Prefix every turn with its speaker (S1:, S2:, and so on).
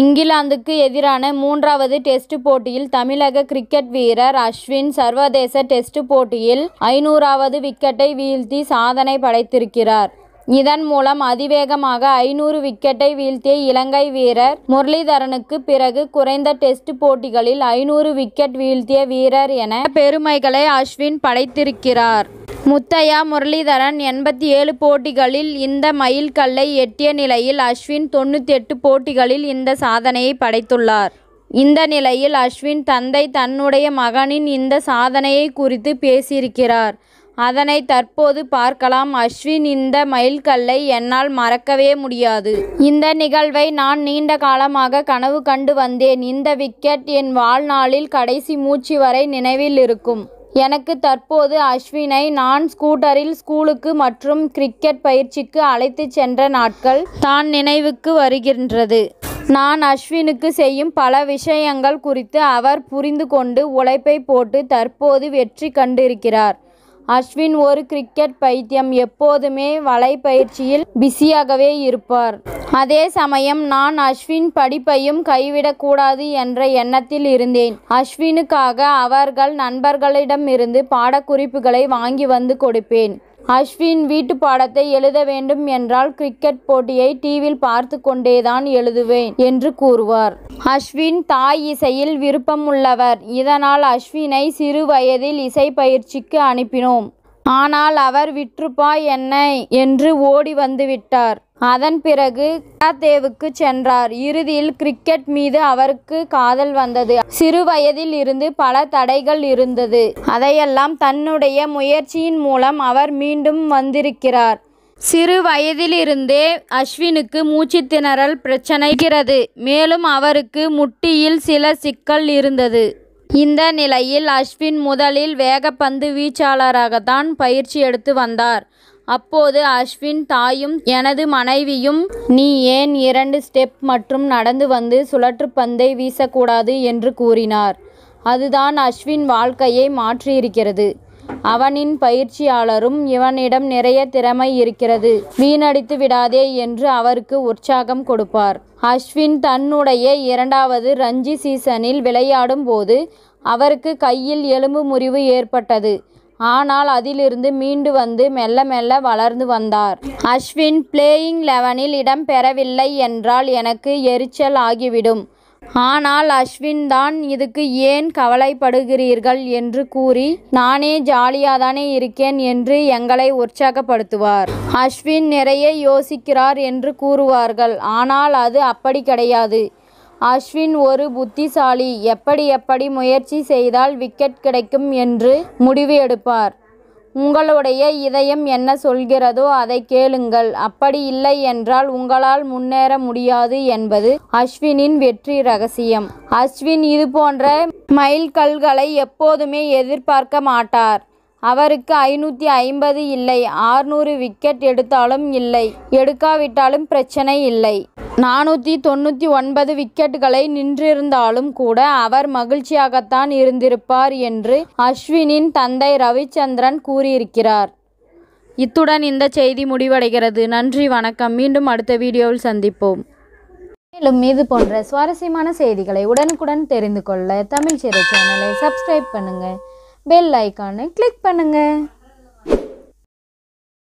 S1: இங்கிலாந்துக்கு எதிரான 3வது டெஸ்ட் போட்டியில் தமிழக கிரிக்கெட் வீரர் அஸ்வின் சர்வதேச டெஸ்ட் போட்டியில் 500வது விக்கெட்டை வீழ்த்தி சாதனை படைத்திருக்கிறார். இதன் மூலம் அதிவேகமாக 500 விக்கெட்டை வீழ்த்திய இலங்கை வீரர் முரளிதரனுக்கு பிறகு குறைந்த டெஸ்ட் போட்டிகளில் 500 விக்கெட் வீழ்த்திய வீரர் என பெருமைகளை அஸ்வின் படைத்திருக்கிறார். முத்தையா முரளிதரன் 87 போட்டிகளில் இந்த மைல்கல்லை எட்டிய நிலையில் அஸ்வின் 98 போட்டிகளில் இந்த சாதனையை படைத்துள்ளார். இந்த நிலையில் அஸ்வின் தந்தை தன்னுடைய மகனின் இந்த சாதனையை குறித்து பேசியிருக்கிறார். அதனை தற்போது பார்க்கலாம். அஸ்வின் இந்த மைல்கல்லை என்னால் மறக்கவே முடியாது. இந்த நிகழ்வை நான் நீண்ட காலமாக கனவு கண்டு வந்தேன். இந்த விக்கெட் என் வாழ்நாளில் கடைசி மூச்சு வரை நினைவில் இருக்கும். எனக்கு தற்போது அஸ்வினை நான் ஸ்கூட்டரில் ஸ்கூலுக்கு மற்றும் கிரிக்கெட் பயிற்சிக்கு அழைத்து சென்ற நாட்கள் தான் நினைவுக்கு வருகின்றது. நான் அஸ்வினுக்கு செய்யும் பல விஷயங்கள் குறித்து அவர் புரிந்து கொண்டு உழைப்பை போட்டு தற்போது வெற்றி கண்டிருக்கிறார். அஸ்வின் ஒரு கிரிக்கெட் பைத்தியம். எப்போதுமே வலை பயிற்சியில் பிஸியாகவே இருப்பார். அதே சமயம் நான் அஸ்வின் படிப்பையும் கைவிடக்கூடாது என்ற எண்ணத்தில் இருந்தேன். அஸ்வினுக்காக அவர்கள் நண்பர்களிடமிருந்து பாடக்குறிப்புகளை வாங்கி வந்து கொடுப்பேன். அஸ்வின் வீட்டு பாடத்தை எழுத வேண்டும் என்றால் கிரிக்கெட் போட்டியை டிவியில் பார்த்து கொண்டேதான் எழுதுவேன் என்று கூறுவார். அஸ்வின் தாய் இசையில் விருப்பமுள்ளவர். இதனால் அஸ்வினை சிறு வயதில் இசை பயிற்சிக்கு அனுப்பினோம். ஆனால் அவர் விற்றுப்பா என்ன என்று ஓடி வந்துவிட்டார். அதன் பிறகு கராத்தேவுக்கு சென்றார். இறுதியில் கிரிக்கெட் மீது அவருக்கு காதல் வந்தது. சிறு வயதில் இருந்து பல தடைகள் இருந்தது. அதையெல்லாம் தன்னுடைய முயற்சியின் மூலம் அவர் மீண்டும் வந்திருக்கிறார். சிறு வயதிலிருந்தே அஸ்வினுக்கு மூச்சு திணறல் பிரச்சனை இருக்கிறது. மேலும் அவருக்கு முட்டியில் சில சிக்கல் இருந்தது. இந்த நிலையில் அஸ்வின் முதலில் வேகப்பந்து வீச்சாளராகத்தான் பயிற்சி எடுத்து வந்தார். அப்போது அஸ்வின் தாயும் எனது மனைவியும் நீ ஏன் 2 ஸ்டெப் மற்றும் நடந்து வந்து சுழற்றுப்பந்தை வீசக்கூடாது என்று கூறினார். அதுதான் அஸ்வின் வாழ்க்கையை மாற்றியிருக்கிறது. அவனின் பயிற்சியாளரும் இவனிடம் நிறைய திறமை இருக்கிறது, வீணடித்து விடாதே என்று அவருக்கு உற்சாகம் கொடுப்பார். அஸ்வின் தன்னுடைய 2வது ரஞ்சி சீசனில் விளையாடும் போது அவருக்கு கையில் எலும்பு முறிவு ஏற்பட்டது. ஆனால் அதிலிருந்து மீண்டு வந்து மெல்ல மெல்ல வளர்ந்து வந்தார். அஸ்வின் பிளேயிங் 11இல் இடம் பெறவில்லை என்றால் எனக்கு எரிச்சல் ஆகிவிடும். ஆனால் அஸ்வின் தான் இதுக்கு ஏன் கவலைப்படுகிறீர்கள் என்று கூறி நானே ஜாலியாதானே இருக்கேன் என்று எங்களை உற்சாகப்படுத்துவார். அஸ்வின் நிறைய யோசிக்கிறார் என்று கூறுவார்கள். ஆனால் அது அப்படி கிடையாது. அஸ்வின் ஒரு புத்திசாலி. எப்படி முயற்சி செய்தால் விக்கெட் கிடைக்கும் என்று முடிவு எடுப்பார். உங்களுடைய இதயம் என்ன சொல்கிறதோ அதை கேளுங்கள். அப்படி இல்லை என்றால் உங்களால் முன்னேற முடியாது என்பது அஸ்வினின் வெற்றி ரகசியம். அஸ்வின் இது போன்ற மைல்கல்களை எப்போதுமே எதிர்பார்க்க மாட்டார். அவருக்கு 550 இல்லை, 600 விக்கெட் எடுத்தாலும் இல்லை, எடுக்காவிட்டாலும் பிரச்சனை இல்லை. 499 விக்கெட்டுகளை நின்றிருந்தாலும் கூட அவர் மகிழ்ச்சியாகத்தான் இருந்திருப்பார் என்று அஸ்வினின் தந்தை ரவிச்சந்திரன் கூறியிருக்கிறார். இத்துடன் இந்த செய்தி முடிவடைகிறது. நன்றி, வணக்கம். மீண்டும் அடுத்த வீடியோவில் சந்திப்போம். மேலும் இது போன்ற சுவாரஸ்யமான செய்திகளை உடனுக்குடன் தெரிந்து கொள்ள தமிழ் சிறை சேனலை சப்ஸ்கிரைப் பண்ணுங்க, பெல் ஐக்கானை கிளிக் பண்ணுங்க.